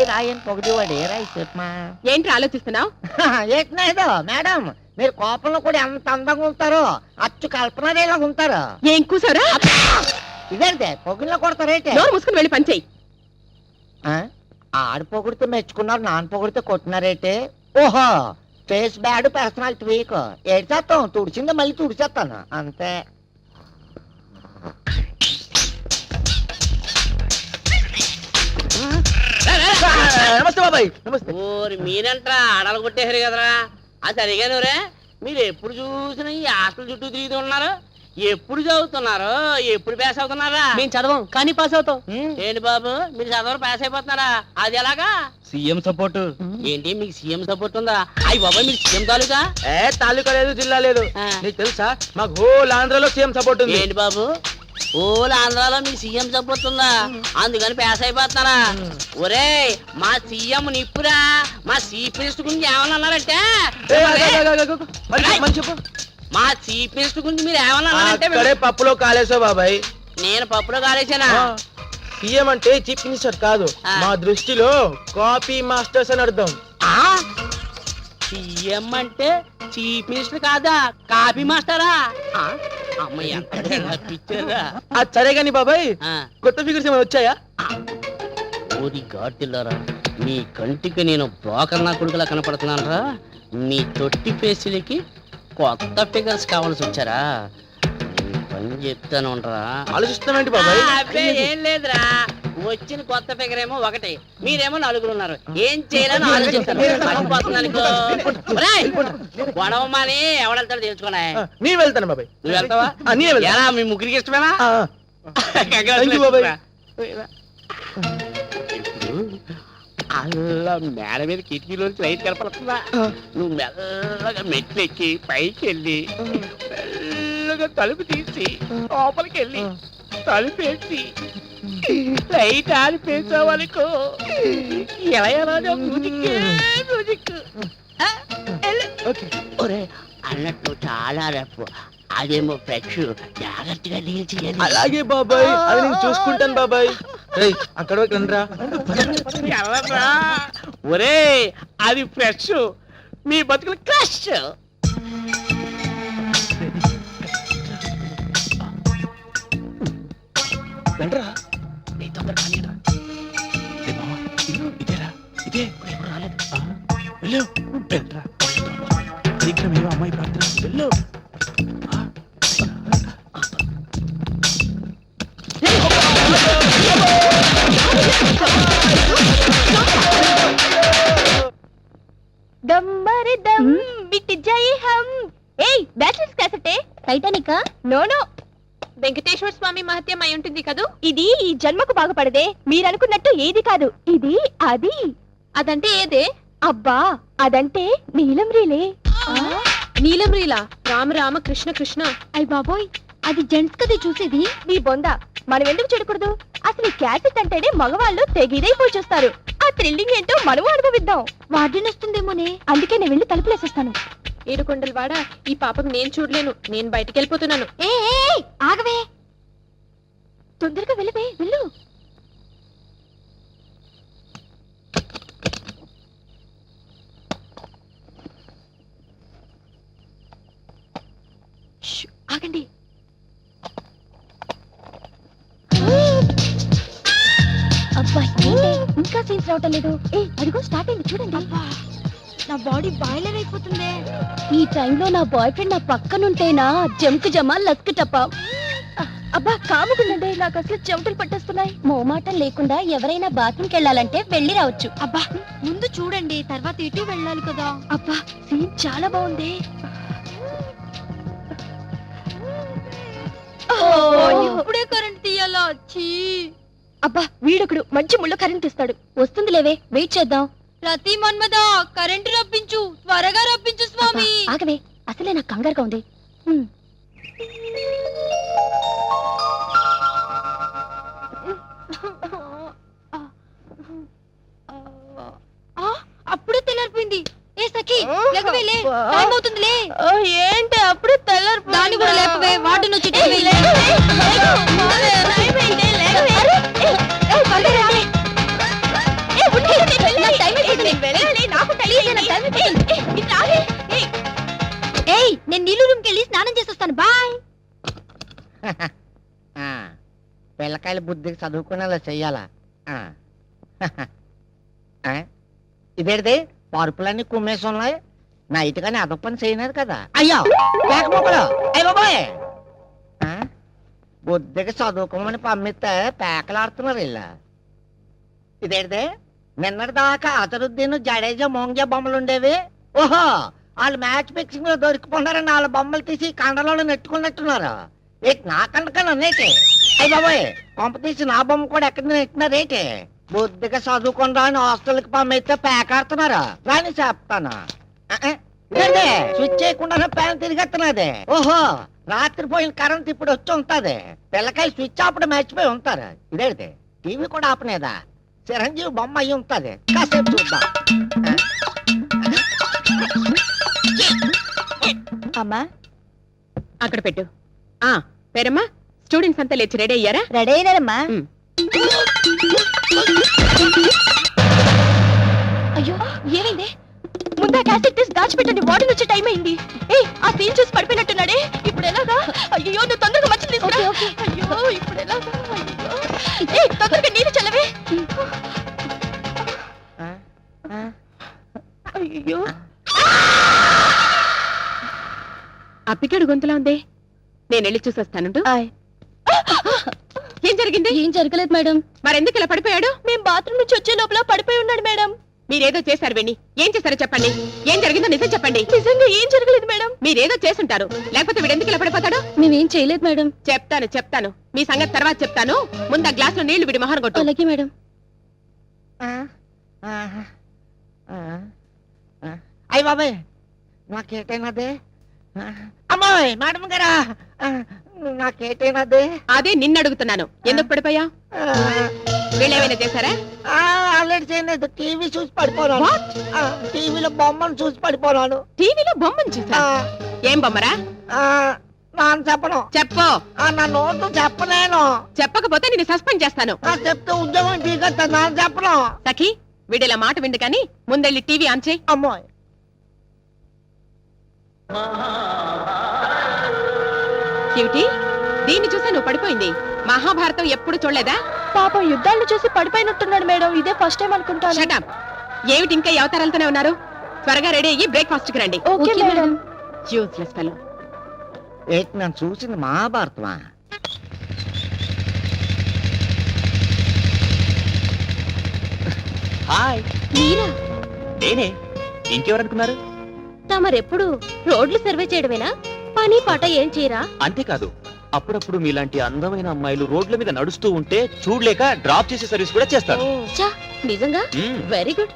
రాయి రాయి అని పొగిడేవాడు. ఏ రాయి చెప్పమా? ఏంటి ఆలోచిస్తున్నావు? ఏంటనేదో మేడం, మీరు కోపంలో కూడా ఎంత అందంగా ఉంటారో, అచ్చు కల్పనలా ఉంటారు. ఏం కూసారా? ఇదేంటే పొగిల్లో కొడతారేంటి? నోరు మూసుకుని వెళ్ళి పని చెయ్యి. ఆడు పొగిడితే మెచ్చుకున్నారు, నాన్న పొగిడితే కొట్టినారేంటి? ఓహో, ఫేస్ బ్యాడ్, పర్సనాలిటీ వీక్. ఏడ్చేస్తాం, తుడిచిందో మళ్ళీ తుడిచేస్తాను అంతే. నమస్తే బాబాయ్. నమస్తే. ఊరి మీరంట్రా ఆడలు కొట్టేశారు కదరా. అది సరిగానురే, మీరు ఎప్పుడు చూసినా ఈ హాస్టల్ చుట్టూ తిరుగుతూ ఉన్నారు. ఎప్పుడు చదువుతున్నారు? ఎప్పుడు పాస్ అవుతున్నారా? మేము చదవం కానీ పాస్ అవుతాం. ఏంటి బాబు, మీరు చదవరు పాస్ అయిపోతున్నారా? అది ఎలాగా? CM support. ఏంటి మీకు సీఎం సపోర్ట్ ఉందా? అయ్యి బాబా, మీకు సీఎం తాలూకా? తాలూకా లేదు, జిల్లా లేదు. నీకు తెలుసా మాకు హోల్ ఆంధ్రలో సీఎం సపోర్ట్ ఉంది. ఏంటి బాబు, ఓల్ ఆంధ్రాలో మీకు సీఎం సపోర్ట్ ఉందా? అందుకని పాస్ అయిపోతున్నారా? ఒరే, మా సీఎం నిప్పురా. మా చీఫ్ మినిస్టర్ గురించి ఏమన్నా అన్నారంటే, మా చీఫ్ మినిస్టర్ గురించి మీరు ఏమన్నా అన్నారంటే పప్పులో కాలేసావు బాబాయ్. నేను పప్పులో కాలేసానా? సీఎం అంటే చీఫ్ మినిస్టర్ కాదు, మా దృష్టిలో కాపీ మాస్టర్స్ అని అర్థం. సీఎం అంటే చీఫ్ మినిస్టర్ కాదా, కాపీ మాస్టరా? అమ్మయ్య, అది సరే గాని బాబాయ్, కొత్త ఫిగర్స్ ఏమైనా వచ్చాయా? ఓరి గాడ్తిల్లారా, మీ కంటికి నేను బ్రోకర్ నా కొడుకులా కనపడుతున్నానరా. మీ తొట్టి ఫేసులకి కొత్త ఫిగర్స్ కావాల్సి వచ్చారా? పని చెప్తాను ఆలోచిస్తామేంటి బాబాయ్? ఏం లేదురా, వచ్చిన కొత్త ఫిగర్ ఏమో ఒకటి, మీరేమో నలుగురు ఉన్నారు. ఏం చేయాలని ఆలోచిస్తాను. గొడవ మాని ఎవడెళ్తాడో తెలుసుకున్నా. నీ వెళ్తాను బాబాయ్. నువ్వు వెళ్తావా? ఎలా, మీ ముగ్గురికి ఇష్టమేనా? అలా మేడ మీద కిటికీలోంచి లైట్ కనపడుతుందా? నువ్వు మెల్లగా మెట్లు ఎక్కి పైకి వెళ్ళి మెల్లగా తలుపు తీసి లోపలికి వెళ్ళి తలుపేసి లైట్ ఆరిపేసావనుకో, ఎలా ఎలా మ్యూజిక్. ఒరే, అన్నట్టు చాలా రప్పు, అదేమో ఫ్రెష్, జాగ్రత్తగా డీల్ చేయాలి. అలాగే బాబాయ్, అది నేను చూసుకుంటాను బాబాయ్. అక్కడ రండిరా. ఒరే, అది ఫ్రెష్, మీ బతుకులు క్రష్. రండిరా, తొందరగా ఇదేరా, ఇదే రాలేదు. వెళ్ళు, వెళ్ళరా. శీఘ్రం ఏమో అమ్మాయి ప్రార్థన. వెళ్ళు. దమ్మరి దమ్ బిట్టి జై హం. ఏయ్, బ్యాచిలర్స్ క్యాసెటే? టైటానికా? నో, వెంకటేశ్వర స్వామి మహత్యం అయి ఉంటుంది కదూ. ఇది ఈ జన్మకు బాగుపడదే. మీరనుకున్నట్టు ఏది కాదు, ఇది అది. అదంటే ఏదే? అబ్బా, అదంటే నీలం రీలే. నీలం రీలా? రామ రామ కృష్ణ కృష్ణ. అయ్ బాబోయ్, అది జెంట్స్ కదే చూసేది. నీ బొంద, మనం ఎందుకు చెడకూడదు? అసలు ఈ క్యాసెట్ అంటేనే మగవాళ్ళు తెగిదైపోయి చూస్తారు. ఆ థ్రిల్లింగ్ ఏంటో మనము అనుభవిద్దాం. వార్డెన్ వస్తుందేమోనే, అందుకే నేను వెళ్ళి తలుపులేసేస్తాను. ఏడుకొండలు వాడా, ఈ పాపకు నేను చూడలేను. నేను బయటికి వెళ్ళిపోతున్నాను. ఆగవే, తొందరగా వెళ్ళవే, వెళ్ళు. ఆగండి. అబ్బా, ఇంకా సీన్స్ రావటం లేదు. అదిగో స్టార్ట్ అయింది చూడండి. నా బాడీ బాయిలర్ అయిపోతుంది. ఈ టైంలో నా బాయ్ ఫ్రెండ్ నా పక్కనుంటేనా జంకు జమా లస్క్ టప్ప. అబ్బా, కాముకుండండి, నాకు అసలు చెమటలు పట్టేస్తున్నాయి. మోమాటం లేకుండా ఎవరైనా బాత్రూమ్కి వెళ్ళాలంటే వెళ్ళి రావచ్చు. అబ్బా, ముందు చూడండి, తర్వాత ఇటు వెళ్ళాలి కదా. అబ్బా, సీన్ చాలా బాగుంది. ఇప్పుడే కరెంట్ తీయాలా? అబ్బా, వీడొకడు మంచి ముళ్ళ కరెంట్ ఇస్తాడు. వస్తుంది లేవే, వెయిట్ చేద్దాం. ప్రతి మన్మద, కరెంటు రప్పించు, త్వరగా రప్పించు స్వామి. ఆగవే, అసలే నాకు కంగారుగా ఉంది. అప్పుడే తెల్లారిపోయింది. ఏ సఖి, లేకవేలే, టైం అవుతుందిలే. ఏంటి అప్పుడే తెల్లారి? దాన్ని కూడా లేపవే, వాటిని వచ్చి నేను నీళ్ళు రూమ్కి వెళ్ళి స్నానం చేసి వస్తాను బాయ్. ఆ, పిల్లకాయల బుద్ధికి చదువుకునేలా చెయ్యాలా ఆ. ఆ, ఇదేంటిది పరుపులన్నీ కుమ్మేసి ఉన్నాయి. నైట్ కానీ అదొక పని చేయలేదు కదా. అయ్యో పేక మొక్కలు అయ్య బాబాయ్. ఆ, బుద్ధికి చదువుకోమని పంపిస్తే పేకలాడుతున్నారు ఇలా. ఇదేంటిది నిన్నటి దాకా అతరుద్దీన్ జడేజా మోంగ్యా బొమ్మలు ఉండేవి. ఓహో వాళ్ళు మ్యాచ్ ఫిక్సింగ్ లో దొరికిపోన్నారని వాళ్ళ బొమ్మలు తీసి కండలో నెట్టుకున్నట్టున్నారు. ఏంటి నా కండకన్నా నేటి అయ్యి బాబాయ్ కొంప తీసి నా బొమ్మ కూడా ఎక్కడ నెట్టినారేటి. బుద్ధిగా చదువుకుని రాని హాస్టల్కి పంపిస్తే పేకాడుతున్నారా రాని చెప్తాను. ఇదేంటి స్విచ్ చేయకుండా ఫ్యాన్ తిరిగెత్తున్నది. ఓహో రాత్రి పోయిన కరెంట్ ఇప్పుడు వచ్చి ఉంటది. పిల్లకాయలు స్విచ్ ఆపడం మర్చిపోయి ఉంటారు. ఇదేంటి టీవీ కూడా ఆపనేదా. చిరంజీవి బొమ్మ అయి ఉంటది. కాసేపు చూద్దాం. అమ్మా అక్కడ పెట్టు. ఆ పేరమ్మా, స్టూడెంట్స్ అంతా లేచి రెడీ అయ్యారా? రెడీ అయినారమ్మా. అయ్యో ఏమైంది? ముందా క్యాసెట్ తీసి దాచిపెట్టండి, వాటర్ వచ్చే టైం అయింది. ఏయ్ ఆ సీన్ చూసి పడిపోయినట్టున్నాడే, ఇప్పుడు ఎలాగా? అయ్యో నువ్వు తొందరగా మంచి తీసుకురా. అయ్యో ఇప్పుడు ఎలాగా? ఏయ్ తొందరగా నీళ్ళు చల్లవే. అయ్యో అప్పికాడు గొంతులా ఉంది. నేను వెళ్ళి చూసొస్తాను. ఏం జరిగింది? ఏం జరగలేదు మేడం. మరెందుకు ఇలా పడిపోయాడు? మేము బాత్రూమ్ నుంచి వచ్చే లోపల పడిపోయి ఉన్నాడు మేడం. మీరేదో చేశారు వెని. ఏం చేశారో చెప్పండి. ఏం జరిగిందో నిజం చెప్పండి. నిజంగా ఏం జరగలేదు మేడం. మీరేదో చేసుంటారు, లేకపోతే వీడెందుకు ఇలా పడిపోతాడు? మేమేం చేయలేదు మేడం. చెప్తాను మీ సంగతి తర్వాత చెప్తాను. ముందు ఆ గ్లాస్ లో నీళ్లు విడి మొహన్ కొట్టు. అలాగే మేడం. అయ్య బాబాయ్ నాకేటైనదే. అమ్మాయి మేడం గారా నాకేటైనదే. అదే నిన్ను అడుగుతున్నాను, ఎందుకు పడిపోయా? వీళ్ళేమైనా చేశారా? ఆల్రెడీ చేయలేదు. టీవీ చూసి పడిపోనాను. టీవీలో బొమ్మను చూసి పడిపోనాను. టీవీలో బొమ్మను చూసా? ఏం బొమ్మరా? నాన్న చెప్పను. చెప్పు. నా నోటు చెప్పలేను. చెప్పకపోతే నేను సస్పెండ్ చేస్తాను. చెప్తే ఉద్యోగం దిగొస్తా. నాన్న చెప్పను. సఖి వీడిలా మాట విండు కానీ ముందెళ్ళి టీవీ ఆన్ చేయి. అమ్మాయి క్యూటీ, దీన్ని చూసా నువ్వు పడిపోయింది. మహాభారతం ఎప్పుడు చూడలేదా? పాపం యుద్ధాలను చూసి పడిపోయినట్టున్నాడు మేడం. ఇదే ఫస్ట్ టైం అనుకుంటాను. Shut up. ఏమిటి ఇంకా ఈ అవతారాలతోనే ఉన్నారు? త్వరగా రెడీ అయ్యి బ్రేక్ఫాస్ట్ కి రండి. Okay madam. Useless fellow. ఏంటి నన్ను చూసింది మహాభారతమా? హాయ్, మీరా? నేనే. ఇంకెవరనుకున్నారు? తమరెప్పుడు రోడ్లు సర్వే చేయడమేనా? పని పాట ఏం చేయరా? అంతేకాదు, అప్పుడప్పుడు మీలాంటి అందమైన అమ్మాయిలు రోడ్ల మీద నడుస్తూ ఉంటే చూడలేక డ్రాప్ చేసే సర్వీస్ కూడా చేస్తారు. చా నిజంగా వెరీ గుడ్.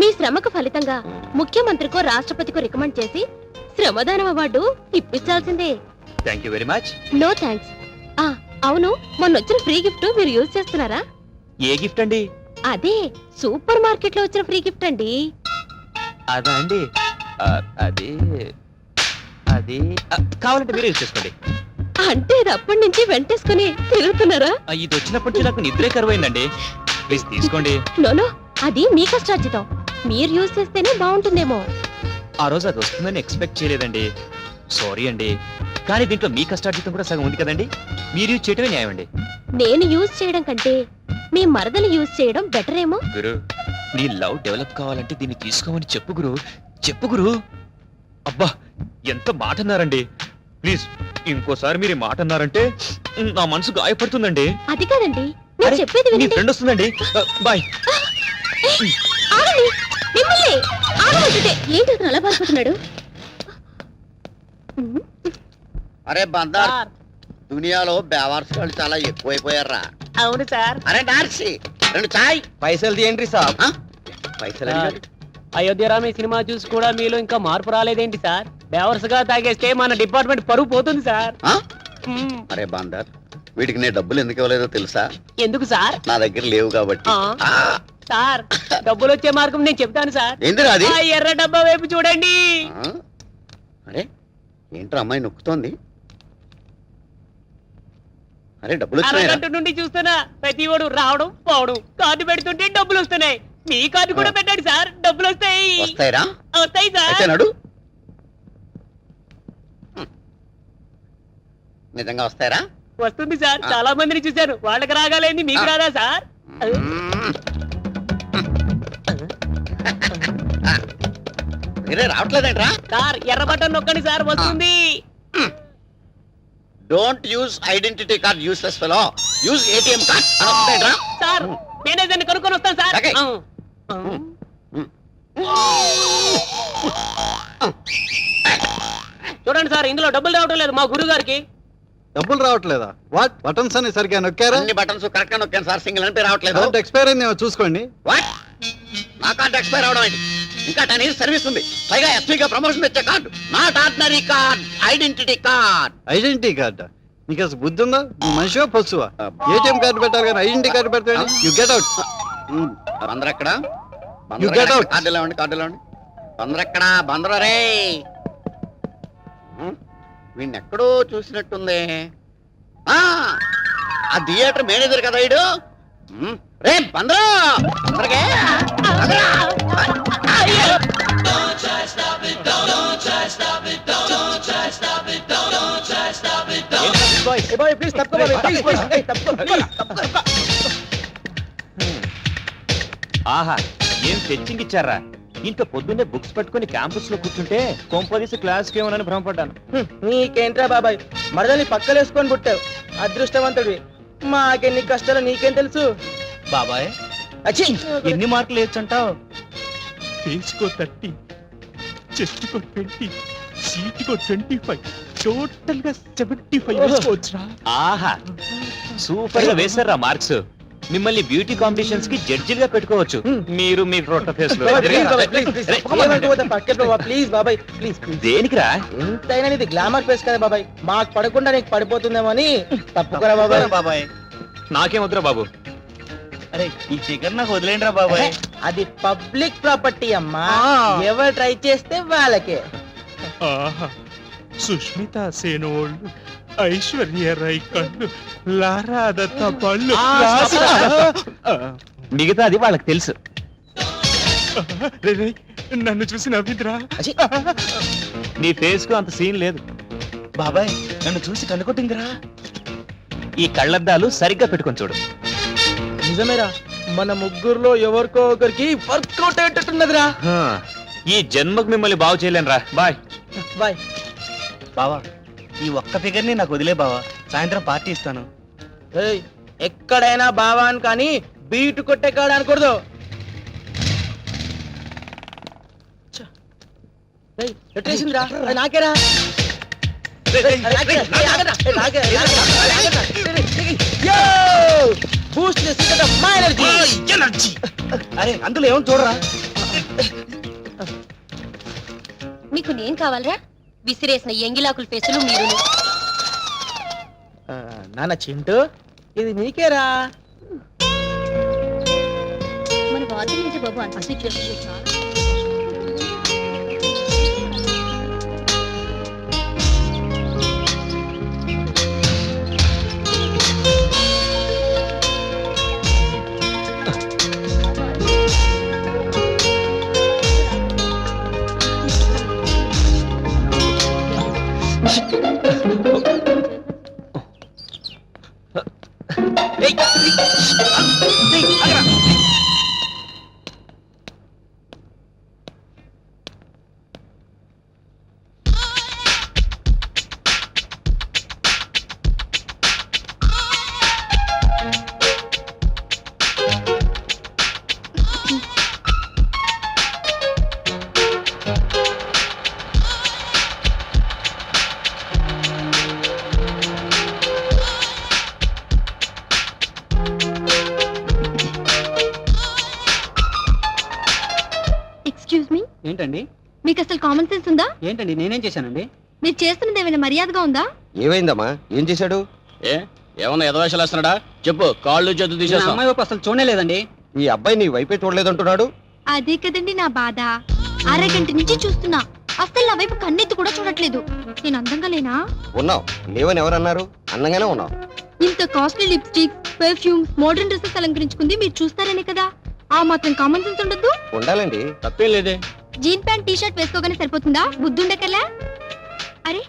మీ శ్రమకు ఫలితంగా ముఖ్యమంత్రికో రాష్ట్రపతికో రికమెండ్ చేసి శ్రమదానం అవార్డు ఇప్పించాల్సిందే. Thank you very much. No thanks. అవును, మొన్న వచ్చిన ఫ్రీ గిఫ్ట్ మీరు యూజ్ చేస్తున్నారా? ఏ గిఫ్ట్ అండి? అదే సూపర్ మార్కెట్ లో వచ్చిన ఫ్రీ గిఫ్ట్ అండి. అదా అండి? అది అది కావాలంటే మీరు యూజ్ చేసుకోండి. అంటే ఇది అప్పటి నుంచి వెంటేసుకుని తిరుగుతున్నారా? ఇది వచ్చినప్పటి నుంచి నాకు నిద్రే కరువైందండి. ప్లీజ్ తీసుకోండి. నోనో, అది మీ కష్టార్జితం. మీరు యూజ్ చేస్తేనే బాగుంటుందేమో. ఆ రోజు అది వస్తుందని ఎక్స్పెక్ట్ చేయలేదండి. సారీ అండి. కానీ దీంట్లో మీ కష్టార్జితం కూడా సగం ఉంది కదండి. మీరు యూజ్ చేయటమే న్యాయం అండి. నేను యూజ్ చేయడం కంటే మీ మరదలు యూజ్ చేయడం బెటర్ ఏమో. గురు, నీ లవ్ డెవలప్ కావాలంటే దీన్ని తీసుకోమని చెప్పు గురు. చెప్పు గురు. అబ్బా ఎంత మాట అన్నారండి. ప్లీజ్ ఇంకోసారి మీరు ఈ మాట అన్నారంటే నా మనసు గాయపడుతుందండి. అది కాదండి, నేను చెప్పేది నీ వినండి. ఫ్రెండ్ వస్తుందండి. బాయ్. ఆగండి, మిమ్మల్ని ఆగమంటుంటే ఏంటి అతను అలా బాధపడుతున్నాడు? అరే బందర్, దునియాలో బేవార్స్ వాళ్ళు చాలా ఎక్కువైపోయారా? అవును సార్. అరే నార్సి, రెండు చాయ్. పైసలు తీయండి సాబ్. పైసలు అడిగాడు. అయోధ్యరామ్ ఈ సినిమా చూసి కూడా మీలో ఇంకా మార్పు రాలేదేంటి సార్? బేవర్స్ గా తాగేస్తే మన డిపార్ట్మెంట్ పరువు పోతుంది సార్. ఆ? అరే బందర్, వీటికి నేను డబ్బులు ఎందుకు ఇవ్వలేదో తెలుసా? ఎందుకు సార్? నా దగ్గర లేవు కాబట్టి. ఆ. సార్ డబ్బులు వచ్చే మార్గం నేను చెప్తాను సార్. ఏందిరా అది? ఆ ఎర్ర డబ్బా వైపు చూడండి. ఆ? అరే ఏంట్రా అమ్మాయి నొక్కుతోంది? అరే డబ్బులు వచ్చినాయిరా? అరగంట నుండి చూస్తున్నా ప్రతి వాడు రావడం పోవడం, కార్డు పెడుతుంటే డబ్బులు వస్తున్నాయి. మీ కార్డు కూడా పెట్టండి సార్, డబ్బులు వస్తాయి. వస్తాయిరా? వస్తాయి అయితే సార్. నడు. నిజంగా వస్తారా? వస్తుంది సార్, చాలా మందిని చూశాను. వాళ్ళకి రాగాలేంది మీకు రాదా సార్? మీరే రావట్లేదేంట్రా? సార్ ఎర్ర బటన్ నొక్కండి సార్, వస్తుంది. Don't use identity card, useless fellow. Use ATM card. అనొస్తుందేంట్రా? సార్ మేనేజర్ని కనుక్కొని వస్తాను సార్. ఓకే. చూడండి సార్, ఇందులో డబ్బులు రావడం లేదు మా గురువు గారికి. డబ్బులు రావట్లేదా? వాట్ బటన్స్ అని సరిగ్గా నొక్కారా? అన్ని బటన్స్ కరెక్ట్ గా నొక్కాను సార్, సింగిల్ అని రావట్లేదు. కరెంట్ ఎక్స్పైర్ అయిందేమో చూసుకోండి. వాట్? నా కార్డు ఎక్స్పైర్ అవడం ఏంటి? ఇంకా 10 years సర్వీస్ ఉంది. పైగా ఎస్పీగా ప్రమోషన్ తెచ్చే card, not ordinary card, identity card. Identity card నీకు అసలు బుద్ధి ఉందా? నువ్వు మనిషివా పశువా? ఏటీఎం కార్డు పెట్టాలి కానీ ఐడెంటిటీ కార్డు పెడతాడు. You get out. బందర్ ఎక్కడ? You get out. కార్డు ఇవ్వండి, కార్డు ఇవ్వండి. బందర్ ఎక్కడ? బందర్ రే. వీడిని ఎక్కడో చూసినట్టుంది. ఆ థియేటర్ మేనేజర్ కదా ఇడు. రే బందరు, బందరకే. ఆహా, ఏం ఫెచ్చింగ్ ఇచ్చారా? ఇంత పొద్దున్నే బుక్స్ పట్టుకుని క్యాంపస్ లో కూర్చుంటే కొంపదీసి క్లాస్ కి ఏమోనని భ్రమపడ్డాను. నీకేంట్రా బాబాయ్, మరదని పక్కలేసుకొని పుట్టావు, అదృష్టవంతుడివి. మాకెన్ని కష్టాలు నీకేం తెలుసు బాబాయ్, అచ్చి. ఎన్ని మార్కులు వేయచ్చంటావు? ఫేస్కో 30, చెస్ట్కో 20, సీట్కో 25, టోటల్ గా 75 వేసుకోవచ్చురా. ఆహా, సూపర్ గా వేశారా మార్క్స్. మిమ్మల్ని బ్యూటీ కాంపిటీషన్స్ కి జడ్జిలుగా పెట్టుకోవచ్చు. మీరు మీ ఫోటో ఫేస్ లో ప్లీజ్ బాబాయ్, ప్లీజ్. దేనికిరా? ఎంతైనా నీది గ్లామర్ ఫేస్ కదా బాబాయ్, మాకు పడకుండా నీకు పడిపోతుందేమో అని తప్పుకోరా బాబాయ్. బాబాయ్ నాకేం వద్దురా బాబు. అరే ఈ చికెన్ నాకు వదిలేండిరా బాబాయ్. అది పబ్లిక్ ప్రాపర్టీ అమ్మా, ఎవరు ట్రై చేస్తే వాళ్ళకే. ఆహా, సుష్మిత సేనోళ్ళు, ఐశ్వర్య రై కళ్ళు, లారా దత్త పళ్ళు, మిగతాది వాళ్ళకి తెలుసు. రే, రే, నన్ను చూసి నవ్విందిరా. నీ ఫేస్ కు అంత సీన్ లేదు. బాబాయ్ నన్ను చూసి కనుకొట్టిందిరా. ఈ కళ్ళద్దాలు సరిగ్గా పెట్టుకొని చూడు. నిజమేరా, మన ముగ్గురులో ఎవరికో ఒకరికి వర్కౌట్ అయ్యేటట్టున్నదిరా. హా, ఈ జన్మకు మిమ్మల్ని బాగు చేయలేనురా. Bye bye. బావా ఈ ఒక్క ఫిగర్ ని నాకు వదిలే బావా, సాయంత్రం పార్టీ ఇస్తాను. ఏయ్, ఎక్కడైనా బావా అని కానీ బీటు కొట్టే కాడ అనకూడదు. ఏయ్, ఎట్టేసిందిరా? అది నాకేరా. బూస్ట్ మా ఎనర్జీ. అరే అందులో ఏమో చూడరా. మీకు నేను కావాలరా? విసిరేసిన ఎంగిలాకుల ఫేసులు మీరు. నాన్న చింటూ, ఇది నీకేరా. మన బాధ్యత నుంచి బాబు అంత సిచ్యువేషన్ చాలా. ఎక్స్క్యూజ్ మీ, ఏంటండి? మీకు అసలు కామన్ సెన్స్ ఉందా? ఏంటండి నేనేం చేశానండి? మీరు చేస్తున్నది ఏమైనా మర్యాదగా ఉందా? ఏమైందమ్మా? ఏం చేశాడు? ఏమన్నా ఎదవేషాలు వేస్తున్నాడా? చెప్పు, కాళ్ళు చేతులు తీసేస్తా. అమ్మాయి వైపు అసలు చూడలేదండి. ఈ అబ్బాయి నీ వైపే చూడలేదంటున్నాడు. అదే కదండి నా బాధ. అరగంట నుంచి చూస్తున్నా, అసలు నా వైపు కన్నెత్తి కూడా చూడట్లేదు. నేను అందంగా లేనా? ఉన్నావు, లేవని ఎవరన్నారు? అందంగానే ఉన్నావు. ఇంత costly lipstick, perfumes, modern dresses అలంకరించుకుంది మీరు చూస్తారనే కదా. ఆ మాత్రం కామన్ సెన్స్ ఉండదు? ఉండాలండి, తప్పేం లేదే. జీన్ ప్యాంట్ టీ షర్ట్ వేసుకోగానే సరిపోతుందా? బుద్ధుండకలా? అరే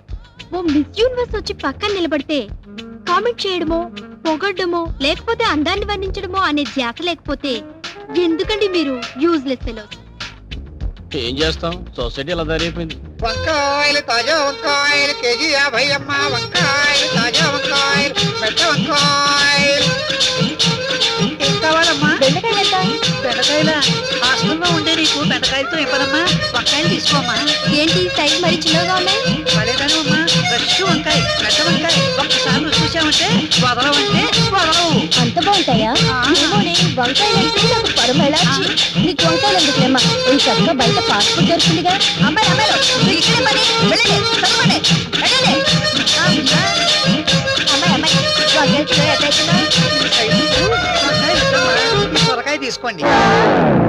ఓ మిస్ యూనివర్స్ వచ్చి పక్కన నిలబడితే కామెంట్ చేయడమో పొగడ్డమో లేకపోతే అందాన్ని వర్ణించడమో అనే ధ్యాస లేకపోతే ఎందుకండి మీరు యూజ్లెస్ ఫెలోస్? ఏం చేస్తాం, సొసైటీ అలా తయారైపోయింది. వంకాయలు తాజా వంకాయలు కేజీ 50 అమ్మ. వంకాయలు తాజా వంకాయలు పెద్ద వంకాయలు. ఏం కావాలమ్మా? బెండకాయలు ఎంత? బెండకాయల హాస్టల్లో ఉండే నీకు బెండకాయలతో ఇవ్వదమ్మా. వంకాయలు తీసుకోమ్మా. ఏంటి సైజ్ మరి చిన్నగా ఉన్నాయి? పలేదాను అమ్మా. ఫ్రెష్ వంకాయ పెద్ద వంకాయ ఒక్కసారి రుచి చూసామంటే వదలవంటే వదలవు. అంత బాగుంటాయా? ఏమోనే, వంకాయలు అంటే నాకు పరమేళాచి. నీకు వంకాయలు ఎందుకులేమ్మా, ఈ చక్కగా బయట ఫాస్ట్ ఫుడ్ దొరుకుతుందిగా. అమ్మాయి అమ్మాయి ఇక్కడే పని, వెళ్ళండి, చదవండి, వెళ్ళండి. అమ్మాయి అమ్మాయి వంకాయ కిలో ఎంత అవుతుందో? సొరకాయ తీసుకోండి.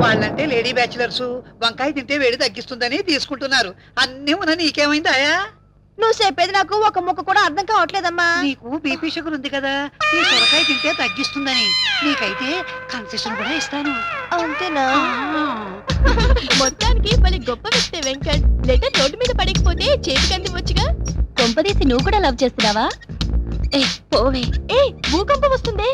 వాళ్ళంటే లేడీ బ్యాచులర్స్ వంకాయ తింటే వేడి తగ్గిస్తుందని తీసుకుంటున్నారు. అన్నీ ఉన్న నీకేమైంది ఆయా? నువ్వు చెప్పేది నాకు ఒక ముక్క కూడా అర్థం కావట్లేదమ్మా. నీకు బీపీ షుగర్ ఉంది కదా, ఈ సొరకాయ తింటే తగ్గిస్తుందని. నీకైతే కన్సెషన్ కూడా ఇస్తాను. అంతేనా? మొత్తానికి మళ్ళీ గొప్ప వ్యక్తి వెంకట్. లెటర్ రోడ్డు మీద పడకపోతే చేతికి అందివచ్చుగా. కొంపదీసి నువ్వు కూడా లవ్ చేస్తున్నావా? ఏ పోవే. ఏ భూకంపం వస్తుంది.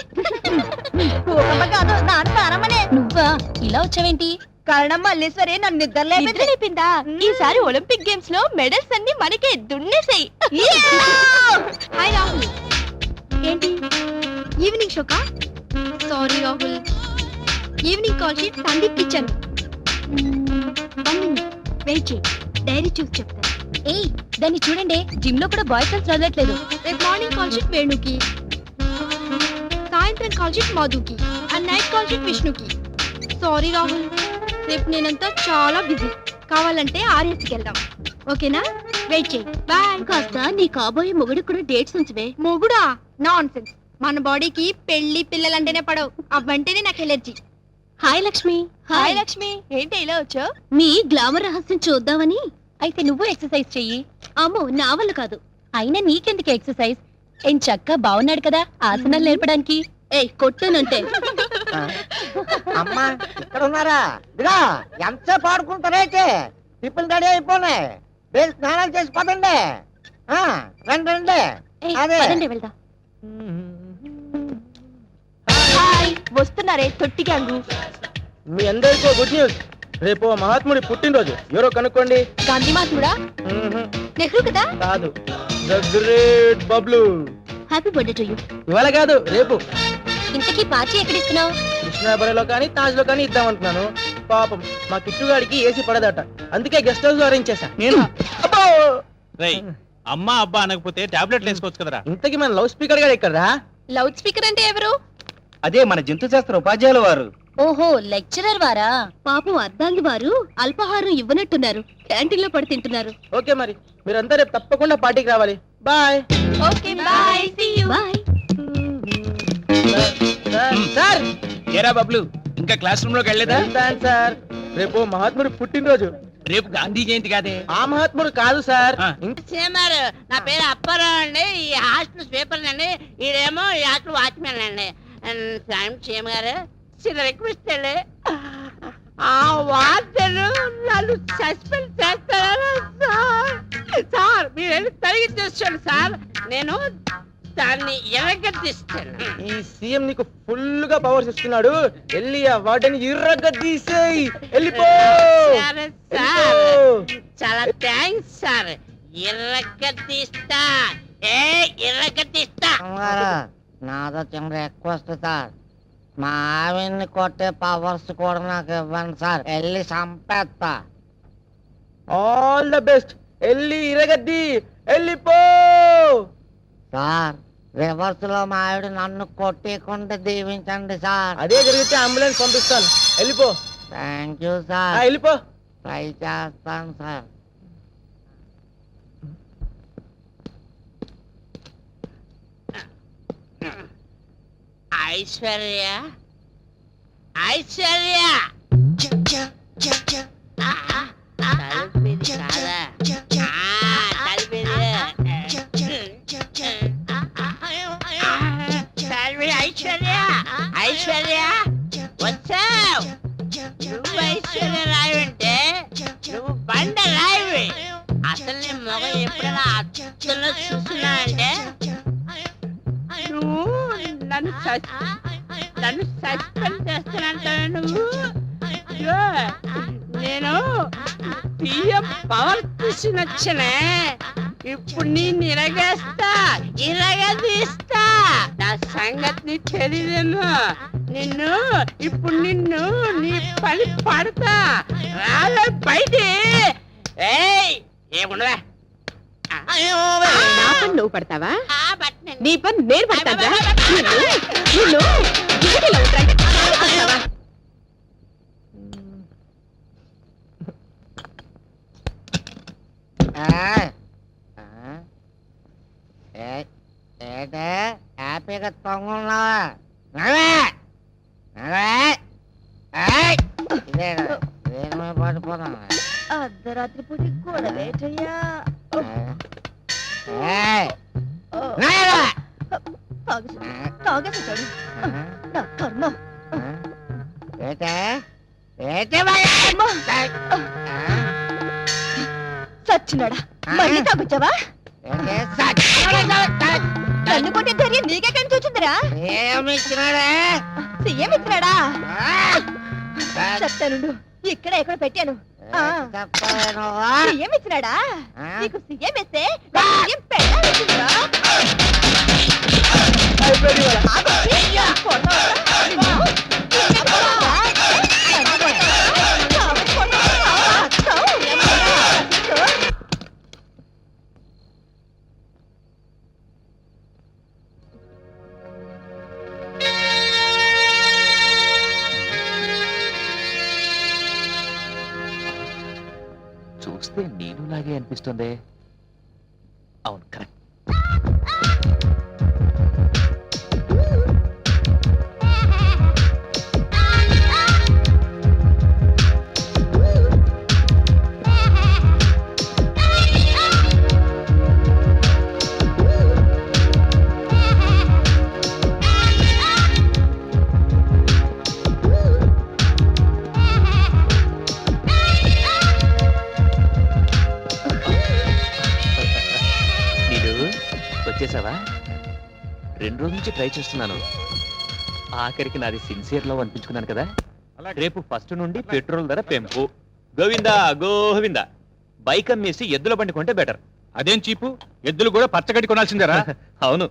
భూకంపం కాదు, నాన్న అరమనే. నువ్వా ఇలా వచ్చావేంటి? కారణం మల్లేశ్వరి నన్ను నిద్రలేపిందా? ఈసారి ఒలింపిక్ గేమ్స్ లో మెడల్స్ అన్ని మనకే దున్నేసాయి. హాయ్ రాహుల్. ఏంటి ఈవినింగ్ షోకా? Sorry Rahul, evening call sheet Sandeep ఇచ్చాను. వెయిట్ చేయి, డైరీ చూసి చెప్తాను. ఏయ్ దాన్ని చూడండి, జిమ్ లో కూడా బాయ్ ఫ్రెండ్స్ వదలట్లేదు. రేపు మార్నింగ్ కాల్ షీట్ వేణుకి, సాయంత్రం కాల్ షీట్ మధుకి, అండ్ నైట్ కాల్ షీట్ విష్ణుకి. సారీ రాహుల్, రేపు నేనంతా చాలా బిజీ. కావాలంటే ఆర్ఎస్కి వెళ్దాం, ఓకేనా? వెయిట్ చేయి, బాయ్. కాస్త నీ కాబోయే మొగుడు కూడా డేట్స్ ఉంచవే. మొగుడా? Nonsense. మన బాడీకి పెళ్లి పిల్లలంటేనే పడవు, అవ్వంటేనే నాకు allergy. Hi Lakshmi. Hi Lakshmi, ఏంటి ఇలా వచ్చావు? మీ గ్లామర్ రహస్యం చూద్దామని. అయితే నువ్వు ఎక్సర్సైజ్ చెయ్యి. అమ్మో నా వల్ల కాదు. అయినా నీకెందుకు ఎక్సర్సైజ్? ఏం చక్క బాగున్నాడు కదా ఆసనాలు నేర్పడానికి. ఏయ్ కొట్టానంటే. అమ్మా ఇక్కడ ఉన్నారా? ఇదిగా ఎంతసేపు ఆడుకుంటారైతే టిఫిన్ రెడీ అయిపోయినాయి. వేసి స్నానాలు చేసి పదండి. రండి రండి. అదే. వెళ్దాం. హాయ్, వస్తున్నారే తొట్టి గ్యాంగు. మీ అందరికీ గుడ్ న్యూస్. రేపు మహాత్ముడి పుట్టినరోజు. ఎవరో కనుక్కోండి. గాంధీ మహాత్ముడా? నెహ్రూ కదా? కాదు, the great Bablu. Happy birthday to you. ఇవాళ కాదు, రేపు. ఇంతకీ పార్టీ ఎక్కడ ఇస్తున్నావు? కృష్ణాపురంలో కానీ తాజ్ లో కానీ ఇద్దామనుకున్నాను. పాపం మా కిట్టుగాడికి ఏసీ పడదట, అందుకే గెస్ట్ హౌస్ అరేంజ్ చేశా. నేను అమ్మా అబ్బా అనకపోతే టాబ్లెట్లు వేసుకోవచ్చు కదరా. ఇంతకీ మన లౌడ్ స్పీకర్ గారు ఎక్కడరా? లౌడ్ స్పీకర్ అంటే ఎవరు? అదే మన జంతు శాస్త్ర ఉపాధ్యాయుల వారు. ఓహో లెక్చరర్ వారా? పాపం అద్దాంగి వారు అల్పాహారం ఇవ్వనట్టున్నారు, క్యాంటీన్ లో పడి తింటున్నారు. ఓకే మరి మీరంతా రేపు తప్పకుండా పార్టీకి రావాలి. Bye. Okay bye, see you. Bye. Sir ఏరా బబ్లు, ఇంకా క్లాస్ రూమ్ లోకి వెళ్ళలేదా? సార్ రేపు మహాత్ముడి పుట్టినరోజు. రేపు గాంధీ జయంతి కాదే. ఆ మహాత్ముడు కాదు సార్. సీఎంఆర్, నా పేరు అప్పారావు అండి. ఈ హాస్టల్ స్వీపర్ అండి. ఈడేమో ఈ హాస్టల్ వాచ్మెన్ అండి. సీఎం గారు చిన్న రిక్వెస్ట్ అండి, ఆ వార్తలు నన్ను సస్పెండ్ చేస్తారా సార్? సార్ మీరు వెళ్ళి తరిగి చూసుకోండి సార్, నేను దాన్ని ఎరగదీస్తాను. ఈ సీఎం నీకు ఫుల్ గా పవర్స్ ఇస్తున్నాడు. వెళ్ళి ఆ వాటిని ఇర్రగదీసేయ్. వెళ్ళిపో. సరే సార్, చాలా థ్యాంక్స్ సార్. ఎర్రగదీస్తా, ఏ ఎర్రగదీస్తా. నాదో చిన్న రిక్వెస్ట్ సార్, మా ఆవిడ్ని కొట్టే పవర్స్ కూడా నాకు ఇవ్వండి సార్. వెళ్ళి చంపేస్తా. All the best. వెళ్ళి ఇరగద్ది. వెళ్ళిపో సార్. రివర్స్ లో మా ఆవిడ నన్ను కొట్టేకుండా దీవించండి సార్. అదే జరిగితే అంబులెన్స్ పంపిస్తాను. వెళ్ళిపో. Thank you sir. వెళ్ళిపో. ట్రై చేస్తాను సార్. ఐశ్వర్య, ఐశ్వర్య, తలుపేది కాదా? తలుపేది. ఐశ్వర్య, ఐశ్వర్య వచ్చావు. నువ్వు ఐశ్వర్య రాయి అంటే నువ్వు బండ రాయివి. అసలు నీ మొగ ఎప్పుడైనా అచ్చంగా చూస్తున్నా అంటే నువ్వు నన్ను సస్పెండ్ చేస్తానంటావు నువ్వు. అయ్యో, నేను బియ్యం పవర్ చూసి నచ్చనే. ఇప్పుడు నేను ఇరగేస్తా, ఇరగదీస్తా. నా సంగతి నీకు తెలియదేమో. నిన్ను నీ పని పడతా. రాలే బయట. ఏయ్, ఏముండవా? నా పని నువ్వు పడతావా? నీ పని నేను పడతాను. ఏంటే హ్యాపీగా తొంగున్నావా? పడిపోతాను. అర్ధరాత్రి పూట గొడవేటయ్యా. తాగేసాడు నా కర్మ. సచ్చినాడా, మళ్ళీ తాగొచ్చావా? నన్ను కొట్టే ధైర్యం నీకే కానీ చూచిందిరా. సీఎం ఇచ్చినాడా? చెప్తానుండు, ఇక్కడ ఎక్కడ పెట్టాను. సీఎం ఇచ్చినాడా? నీకు సీఎం ఇస్తే సీఎం పెట్టాల్సిందిరా. చూస్తే నీనులాగే అనిపిస్తుంది. అవును, కరెక్ట్. వచ్చేసావా? 2 రోజుల నుంచి ట్రై చేస్తున్నాను. ఆఖరికి నాది సిన్సియర్ లవ్ అనిపించుకున్నాను కదా. రేపు ఫస్ట్ నుండి పెట్రోల్ ధర పెంపు. గోవిందా గోవిందా. బైక్ అమ్మేసి ఎద్దుల బండి కొంటే బెటర్. అదేం చీపు, ఎద్దులు కూడా పచ్చగడ్డి కొనాల్సిందేరా? అవును.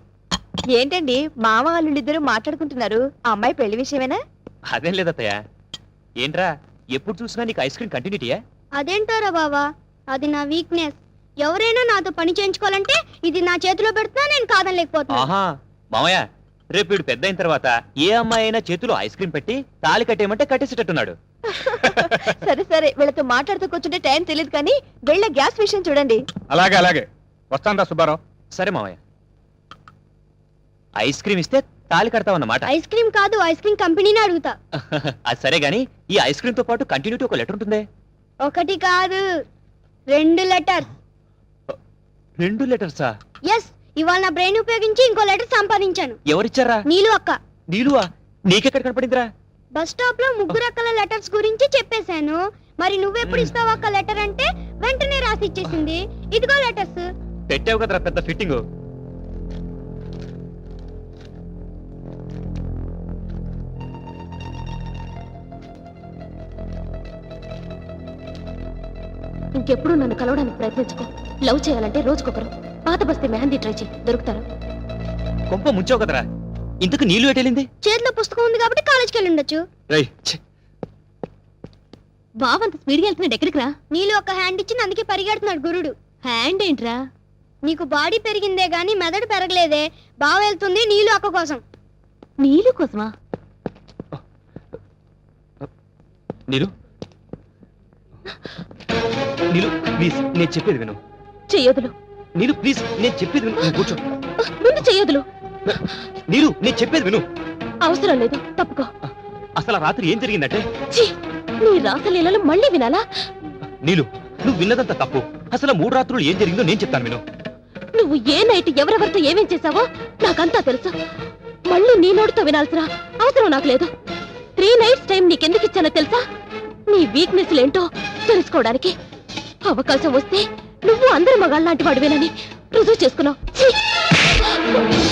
ఏంటండి మామ వాళ్ళిద్దరూ మాట్లాడుకుంటున్నారు? ఆ అమ్మాయి పెళ్లి విషయమేనా? అదేం లేదత్తయ్య. ఏంట్రా ఎప్పుడు చూసినా నీకు ఐస్ క్రీమ్ కంటిన్యూటీయా? అదేంటారా బావా, అది నా వీక్నెస్. ఎవరైనా నాతో పని చేయించుకోవాలంటే ఇది నా చేతిలో పెడుతున్నా నేను కాదనలేకపోతున్నా. ఆహా మామయ్య, రేపు వీడు పెద్ద అయిన తర్వాత ఏ అమ్మాయి అయినా చేతిలో ఐస్ క్రీమ్ పెట్టి తాళి కట్టేయమంటే కట్టేసేటట్టున్నాడు. సరే సరే, వీళ్ళతో మాట్లాడుతూ కూర్చుంటే టైం తెలియదు కానీ వెళ్ళే గ్యాస్ విషయం చూడండి. అలాగే అలాగే, వస్తాను సుబ్బారావు. సరే మామయ్య, ఐస్ క్రీమ్ ఇస్తే తాళి కడతావన్నమాట. ఐస్ క్రీమ్ కాదు, ఐస్ క్రీమ్ కంపెనీని అడుగుతా. అది సరే గాని ఈ ఐస్ క్రీమ్ తో పాటు కంటిన్యూటీ ఒక లెటర్ ఉంటుంది. 1 కాదు 2 లెటర్స్. 2 లెటర్సా? ఎస్, ఇవాళ నా బ్రెయిన్ ఉపయోగించి ఇంకో లెటర్ సంపాదించాను. ఎవరిచ్చారా? నీలు అక్క. నీలువా? నీకెక్కడ కనపడిందిరా? బస్ స్టాప్ లో 3 అక్కల లెటర్స్ గురించి చెప్పేశాను. మరి నువ్వెప్పుడు ఇస్తావు అక్క లెటర్ అంటే వెంటనే రాసి ఇచ్చేసింది. ఇదిగో లెటర్స్. పెట్టావు కదరా పెద్ద ఫిట్టింగ్. ఇంకెప్పుడు నన్ను కలవడానికి ప్రయత్నించుకో. లవ్ చేయాలంటే రోజుకొకరు. పాత బస్తీ మెహందీ ట్రై చేయి, దొరుకుతారు. కొంప ముంచావు కదరా. ఇంతకు నీళ్ళు ఎటెళ్ళింది? చేతిలో పుస్తకం ఉంది కాబట్టి కాలేజ్కి వెళ్ళి ఉండొచ్చు. బావంత స్పీడ్గా వెళ్తున్నాడు, ఎక్కడికి రా? నీళ్ళు ఒక హ్యాండ్ ఇచ్చింది, అందుకే పరిగెడుతున్నాడు గురుడు. హ్యాండ్ ఏంట్రా? నీకు బాడీ పెరిగిందే గానీ మెదడు పెరగలేదే. బావ వెళ్తుంది నీళ్ళు అక్క కోసం. నీళ్ళు కోసమా? నీలు నీలు ప్లీజ్, నేను చెప్పేది విను. చెయ్యొదులు. నీలు ప్లీజ్, నేను చెప్పేది విను. నువ్వు కూర్చో. ముందు చెయ్యొదులు. నీలు, నేను చెప్పేది విను. అవసరం లేదు, తప్పుకో. అసలు ఆ రాత్రి ఏం జరిగిందంటే? ఛీ, నీ రాసలీలలు మళ్ళీ వినాలా? నీలు, నువ్వు విన్నదంతా తప్పు. అసలు 3 రాత్రులు ఏం జరిగిందో నేను చెప్తాను విను. నువ్వు ఏ నైట్ ఎవరెవరితో ఏమేం చేశావో నాకంతా తెలుసు. మళ్ళీ నీ నోటితో వినాల్సిన అవసరం నాకు లేదు. 3 నైట్స్ టైం నీకెందుకు ఇచ్చానో తెలుసా? నీ వీక్నెస్ ఏంటో తెలుసుకోవడానికి. అవకాశం వస్తే నువ్వు అందరి మగాళ్ళ లాంటి వాడివేనని రుజువు చేసుకున్నావు. ఛీ!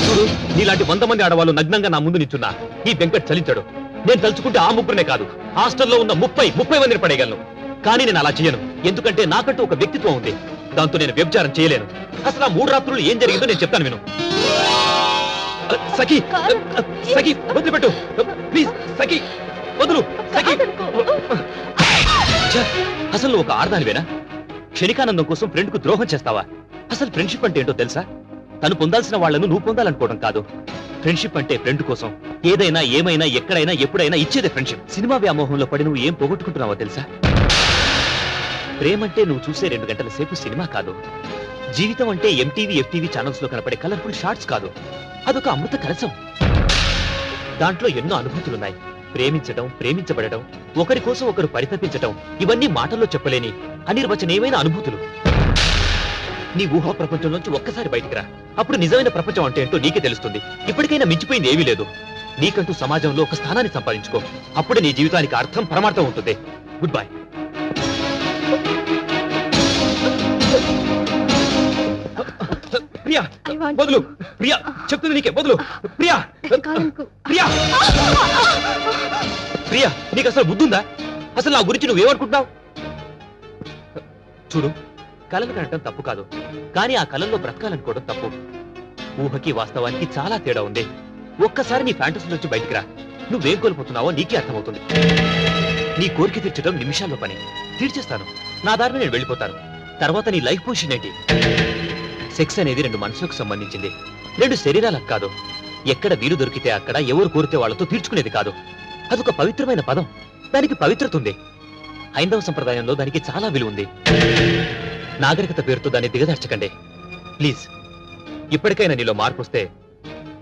చూడు, నీలాంటి 100 మంది ఆడవాళ్ళు నగ్నంగా నా ముందు నిల్చున్నా ఈ వెంకట్ చలించాడు. నేను తలుచుకుంటే ఆ ముగ్గురునే కాదు, హాస్టల్లో ఉన్న 30 మందిని పడేయగలను. కానీ నేను అలా చేయను, ఎందుకంటే నాకంటూ ఒక వ్యక్తిత్వం ఉంది. దాంతో నేను వ్యభిచారం చేయలేను. అసలు ఆ 3 రాత్రులు ఏం జరిగిందో నేను చెప్తాను విను. సఖి, సఖి వదిలిపెట్టు ప్లీజ్. సఖి వదులు. సఖి, ఛ, అసలు నువ్వు ఒక ఆడదానివేనా? క్షణికానందం కోసం ఫ్రెండ్ కు ద్రోహం చేస్తావా? అసలు ఫ్రెండ్షిప్ అంటే ఏంటో తెలుసా? తను పొందాల్సిన వాళ్లను నువ్వు పొందాలనుకోవడం కాదు. ఫ్రెండ్షిప్ అంటే ఫ్రెండ్ కోసం ఏదైనా, ఏమైనా, ఎక్కడైనా, ఎప్పుడైనా ఇచ్చేదే ఫ్రెండ్షిప్. సినిమా వ్యామోహంలో పడి నువ్వు ఏం పోగొట్టుకుంటున్నావో తెలుసా? ప్రేమంటే నువ్వు చూసే 2 గంటల సేపు సినిమా కాదు. జీవితం అంటే ఎంటీవీ, ఎఫ్టీవీ ఛానల్స్ లో కనపడే కలర్ఫుల్ షార్ట్స్ కాదు. అదొక అమృత కలశం. దాంట్లో ఎన్నో అనుభూతులున్నాయి. ప్రేమించడం, ప్రేమించబడడం, ఒకరి కోసం ఒకరు పరితపించడం, ఇవన్నీ మాటల్లో చెప్పలేని అనిర్వచనీయమైన అనుభూతులు. నీ ఊహా ప్రపంచంలోంచి ఒక్కసారి బయటికి రా, అప్పుడు నిజమైన ప్రపంచం అంటే ఏంటో నీకే తెలుస్తుంది. ఇప్పటికైనా మించిపోయింది ఏమీ లేదు. నీకంటూ సమాజంలో ఒక స్థానాన్ని సంపాదించుకో. అప్పుడే నీ జీవితానికి అర్థం, పరమార్థం ఉంటుంది. Good bye. ప్రియా వదులు. ప్రియా చెప్తుంది నీకే, వదులు. ప్రియా, ప్రియా, ప్రియా నీకు అసలు బుద్ధుందా? అసలు నా గురించి నువ్వేమనుకుంటున్నావు? చూడు, కలలు కనటం తప్పు కాదు, కానీ ఆ కలల్లో బ్రతకాలనుకోవడం తప్పు. ఊహకి వాస్తవానికి చాలా తేడా ఉంది. ఒక్కసారి నీ ఫ్యాంటసీ నుంచి బయటికి రా, నువ్వేం కోల్పోతున్నావో నీకే అర్థమవుతుంది. నీ కోరిక తీర్చడం నిమిషాల్లో పని. తీర్చేస్తాను, నా దారిని నేను వెళ్ళిపోతాను. తర్వాత నీ లైఫ్ పొజిషన్ ఏంటి? సెక్స్ అనేది 2 మనసులకు సంబంధించింది, 2 శరీరాలకు కాదు. ఎక్కడ వీలు దొరికితే అక్కడ, ఎవరు కోరితే వాళ్లతో తీర్చుకునేది కాదు. అదొక పవిత్రమైన పదం, దానికి పవిత్రత ఉంది. హైందవ సంప్రదాయంలో దానికి చాలా విలువ ఉంది. నాగరికత పేరుతో దాన్ని దిగదార్చకండి ప్లీజ్. ఇప్పటికైనా నీలో మార్పు వస్తే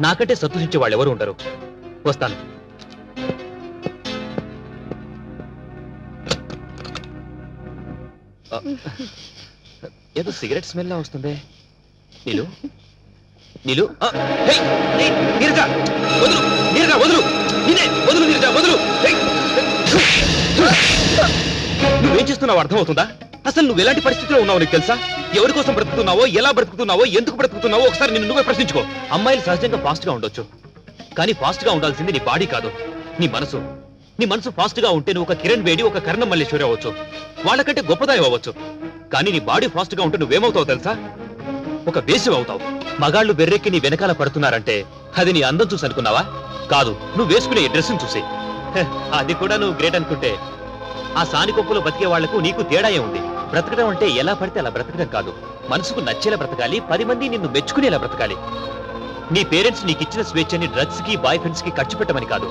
నాకంటే సంతోషించే వాళ్ళు ఎవరు ఉండరు. వస్తాను. ఏదో సిగరెట్ స్మెల్ లా వస్తుంది. నీలు, నీలు, నీరజ వదులు, నీరజ వదులు, నేనే వదులు, నీరజ వదులు. నువ్వేం చేస్తున్నావు అర్థమవుతుందా? అసలు నువ్వు ఎలాంటి పరిస్థితిలో ఉన్నావు నీకు తెలుసా? ఎవరి కోసం బ్రతుకుతున్నావో, ఎలా బ్రతుకుతున్నావో, ఎందుకు బ్రతుకుతున్నావో ఒకసారి నిన్ను నువ్వే ప్రశ్నించుకో. అమ్మాయిలు సహజంగా ఫాస్ట్ గా ఉండొచ్చు, కానీ ఫాస్ట్ గా ఉండాల్సింది నీ బాడీ కాదు, నీ మనసు. నీ మనసు ఫాస్ట్ గా ఉంటే నువ్వు ఒక కిరణ్ బేడి, ఒక కర్ణం మల్లేశ్వరి అవ్వచ్చు, వాళ్ళకంటే గొప్పదాయం అవ్వచ్చు. కానీ నీ బాడీ ఫాస్ట్ గా ఉంటే నువ్వేమవుతావు తెలుసా? ఒక వేసివ్ అవుతావు. మగాళ్ళు బెర్రెక్కి నీ వెనకాల పడుతున్నారంటే అది నీ అందం చూసి అనుకున్నావా? కాదు, నువ్వు వేసుకునే డ్రెస్సును చూసి. అది కూడా నువ్వు గ్రేట్ అనుకుంటే ఆ సానికొప్పులో బతికే వాళ్లకు నీకు తేడా ఉంది. బ్రతకడం అంటే ఎలా పడితే అలా బ్రతకడం కాదు, మనసుకు నచ్చేలా బ్రతకాలి, 10 మంది నిన్ను మెచ్చుకునేలా బ్రతకాలి. నీ పేరెంట్స్ నీకు ఇచ్చిన స్వేచ్ఛని డ్రగ్స్ కి, బాయ్ ఫ్రెండ్స్ కి ఖర్చు పెట్టమని కాదు,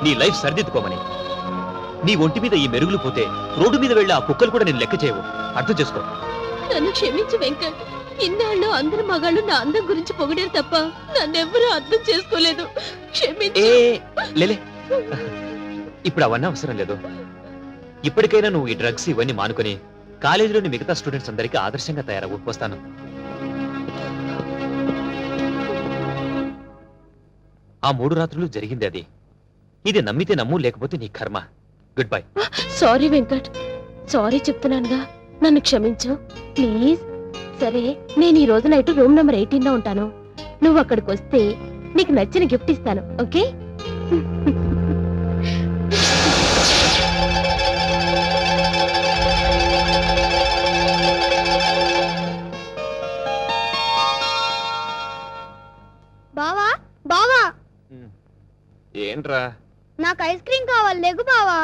నీ లైఫ్ సరిదిద్దుకోమని. నీ ఒంటి మీద ఈ మెరుగులు పోతే రోడ్డు మీద వెళ్ళి ఆ కుక్కలు కూడా నేను లెక్క చేయవు. అర్థం చేసుకో. నన్ను క్షమించు వెంకట్. ఇన్నాళ్ళు అందరు మగాళ్ళు నా అందం గురించి పొగిడారు తప్ప నన్నెవ్వరూ అర్థం చేసుకోలేదు. క్షమించు. లేలే, ఇప్పుడు అవన్నీ అవసరం లేదు. ఇప్పటికైనా నువ్వు ఈ డ్రగ్స్ ఇవన్నీ మానుకొని కాలేజీలోని మిగతా స్టూడెంట్స్ అందరికీ ఆదర్శంగా తయారవు. వస్తాను. ఆ 3 రాత్రులు జరిగింది అది. ఇది నమ్మితే నమ్ము, లేకపోతే నీ కర్మ. Goodbye. Sorry Venkat, sorry చెప్తున్నానుగా, నన్ను క్షమించు ప్లీజ్. సరే, నేను ఈ రోజు నైట్ రూమ్ నెంబర్ 18 లో ఉంటాను. నువ్వు అక్కడికి వస్తే నీకు నచ్చిన గిఫ్ట్ ఇస్తాను, ఓకే? బావా బావా, ఏంట్రా? నాకు ఐస్ క్రీమ్ కావాలి, లేగు బావా.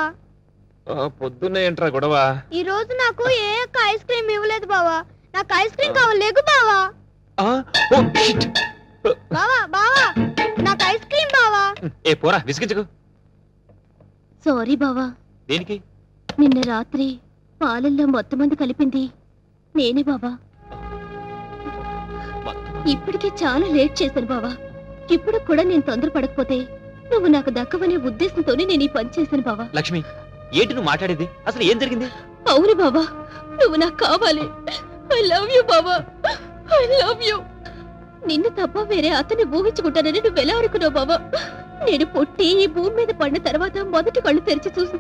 పొద్దున్నే ఏంట్రా గొడవ? ఈ రోజు నాకు ఏ ఒక్క ఐస్ క్రీమ్ ఇవ్వలేదు బావా. నాకు ఐస్ క్రీమ్ కావాలి, లేగు బావా. బావా బావా, నాకు ఐస్ క్రీమ్ బావా. ఏ పోరా, విసిగించకు. సారీ బావా. దేనికి? నిన్న రాత్రి పాలల్లో మొత్తం మంది కలిపింది నేనే బావా. ఇప్పటికే చాలా లేట్ చేశాను బావా. ఇప్పుడు కూడా నేను తొందరపడకపోతే నువ్వు నాకు దక్కవనే ఉద్దేశంతోనే నేను ఈ పని చేశాను బావా. లక్ష్మి, ఏంటి నువ్వు మాట్లాడేది? అసలు ఏం జరిగింది? అవును బావా, నువ్వు నాకు కావాలి. ఐ లవ్ యూ బావా, ఐ లవ్ యూ. నిన్ను తప్ప వేరే అతన్ని ఊహించుకుంటానని నువ్వు ఎలా అనుకున్నావు బావా? నేను పుట్టి ఈ భూమి మీద పడిన తర్వాత మొదటి కళ్ళు తెరిచి చూసి